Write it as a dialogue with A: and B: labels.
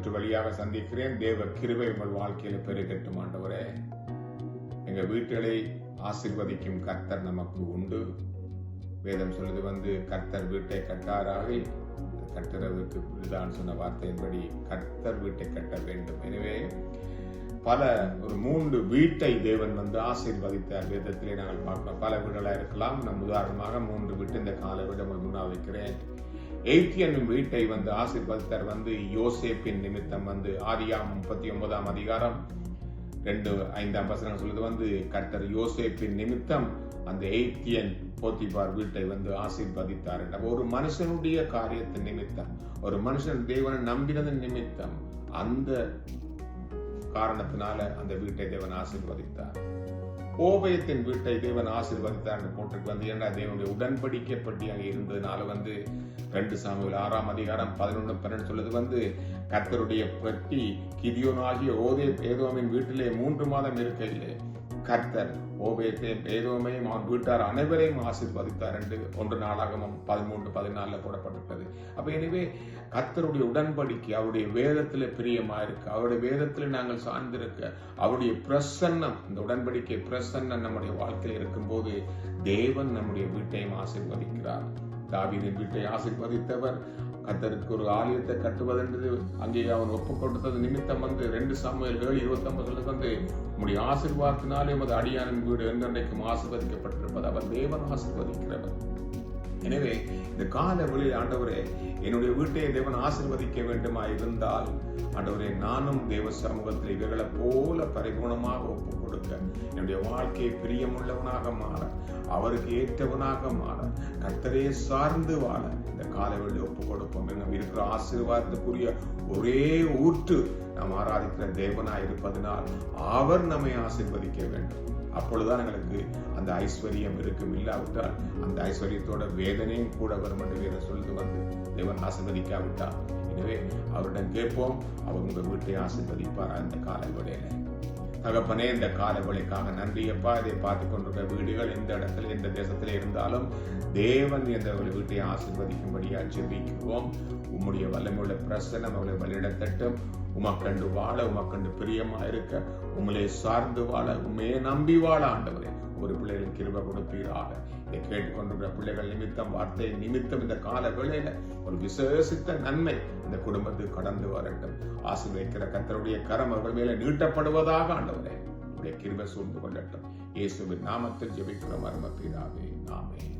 A: ஊற்று வழியாக சந்திக்கிறேன். தேவ கிருபை உங்கள் வாழ்க்கையில பெருகட்டும் ஆண்டவரே. எங்க வீட்டுகளை ஆசீர்வதிக்கும் கர்த்தர் நமக்கு உண்டு. வேதம் சொல்லுது கர்த்தர் வீட்டை கட்டாராக கர்த்தருக்கு விடுதான் சொன்ன வார்த்தையின்படி கர்த்தர் வீட்டை கட்ட வேண்டும். எனவே ஒரு 3 வீட்டை தேவன் ஆசீர்வதித்தார். வேதத்திலே நாங்கள் பார்க்கிறோம். பல வீடுகளா இருக்கலாம். நம் உதாரணமாக 3 வீட்டு இந்த கால வீடு முன்னா வைக்கிறேன். எய்த்தியன் வீட்டை ஆசீர்வதித்தார் யோசேப்பின் நிமித்தம். ஆதியாகமம் 39ஆம் அதிகாரம் 2-5 வசனம் சொல்லுது கர்த்தர் யோசேப்பின் நிமித்தம் அந்த எய்த்தியன் போத்திபார் வீட்டை ஆசீர்வதித்தார். ஒரு மனுஷனுடைய காரியத்தின் நிமித்தம், ஒரு மனுஷன் தேவனை நம்பினதன் நிமித்தம், அந்த காரணத்தினால அந்த வீட்டை தேவன் ஆசீர்வதித்தார். ஓபயத்தின் வீட்டை தேவன் ஆசீர்வதித்தார் போட்டு ஏன்னா தேவனுடைய உடன்படிக்கைப்பட்டியாக இருந்ததுனால 2 சாமுவேல் 6ஆம் அதிகாரம் 11-12 சொல்லுது கர்த்தருடைய பெட்டி கிதியோனாகிய ஏதோமின் வீட்டிலே 3 மாதம் இருக்கையிலே கர்த்தர் ஓபேத்தையும் ஏதோமையும் அவன் வீட்டார் அனைவரையும் ஆசீர்வதித்தார் என்று 1 நாளாகமம் 13-14 போடப்பட்டிருக்கிறது. அப்ப எனவே கர்த்தருடைய உடன்படிக்கை அவருடைய வேதத்துல பிரியமா இருக்கு. அவருடைய வேதத்துல நாங்கள் சார்ந்திருக்க அவருடைய பிரசன்னம், இந்த உடன்படிக்கை பிரசன்னம் நம்முடைய வாழ்க்கையில் இருக்கும் போது தேவன் நம்முடைய வீட்டையும் ஆசீர்வதிக்கிறார். தாவீதின் வீட்டை ஆசீர்வதித்தவர் கர்த்தருக்கு ஒரு ஆலயத்தை கட்டுவதென்று அங்கே அவன் ஒப்புக் கொடுத்தது நிமித்தம் 2 சாமுவேல் 7:29 உம்முடைய ஆசீர்வாதத்தினாலே உமது அடியானின் வீடு என்றென்றைக்கும் ஆசீர்வதிக்கப்பட்டிருப்பது. அவர் தேவன் ஆசீர்வதிக்கிறவர். எனவே இந்த கால வெளியில் ஆண்டவரே என்னுடைய வீட்டை தேவன் ஆசீர்வதிக்க வேண்டுமா இருந்தால் ஆண்டவரே நானும் தேவ சமூகத்தில் இவர்களை போல பரிபூர்ணமாக ஒப்புக் கொடுக்க, என்னுடைய வாழ்க்கையை பிரியமுள்ளவனாக மாற, அவருக்கு ஏற்றவனாக மாற, கர்த்தரே சார்ந்து வாழ இந்த காலவெளி ஒப்புக் கொடுப்போம். நம்ம இருக்கிற ஆசீர்வாதத்துக்குரிய ஒரே ஊற்று நாம் ஆராதிக்கிற தேவனாய் இருப்பதனால் அவர் நம்மை ஆசீர்வதிக்க வேண்டும். அப்பொழுதுதான் எங்களுக்கு அந்த ஐஸ்வர்யம் இருக்கும். இல்லாவிட்டால் அந்த ஐஸ்வர்யத்தோட வேதனையும் கூட வரும் என்று வேற சொல்லுது தேவன் ஆசீர்வதிக்காவிட்டால். எனவே அவரிடம் கேட்போம், அவர் உங்கள் வீட்டை ஆசீர்வதிப்பார். அந்த கால வேளையில தகப்பனே, இந்த கால வேளைக்காக நன்றியப்பா. இதை பார்த்து கொண்டிருக்கிற வீடுகள் எந்த இடத்துல எந்த தேசத்துல இருந்தாலும் தேவன் எந்த வீட்டை ஆசீர்வதிக்கும்படியா ஜெபிக்கிறோம். உம்முடைய வல்லமையுள்ள பிரசன்னம் அவளை வழிநடத்தட்டும். உமக்கண்டு வாழ, உமக்கண்டு பிரியமா இருக்க, உம்மையே சார்ந்து வாழ, உண்மையை நம்பி வாழ ஆண்டவரே ஒரு பிள்ளைகளுக்கு கிருபை கொடுப்பீராக. இதை கேட்டுக்கொண்டிருக்கிற பிள்ளைகள் நிமித்தம், வார்த்தை நிமித்தம் இந்த கால வேளையில ஒரு விசேஷித்த நன்மை இந்த குடும்பத்துக்கு கடந்து வரட்டும். ஆசீர்வதிக்கிற கர்த்தருடைய கரம் அவர்கள் மேல நீட்டப்படுவதாக ஆண்டவரே உடைய கிருபை சூழ்ந்து கொள்ளட்டும். இயேசுவின் நாமத்தில் ஜெபிக்கிறோம். மர்ம பிதாவே, ஆமென்.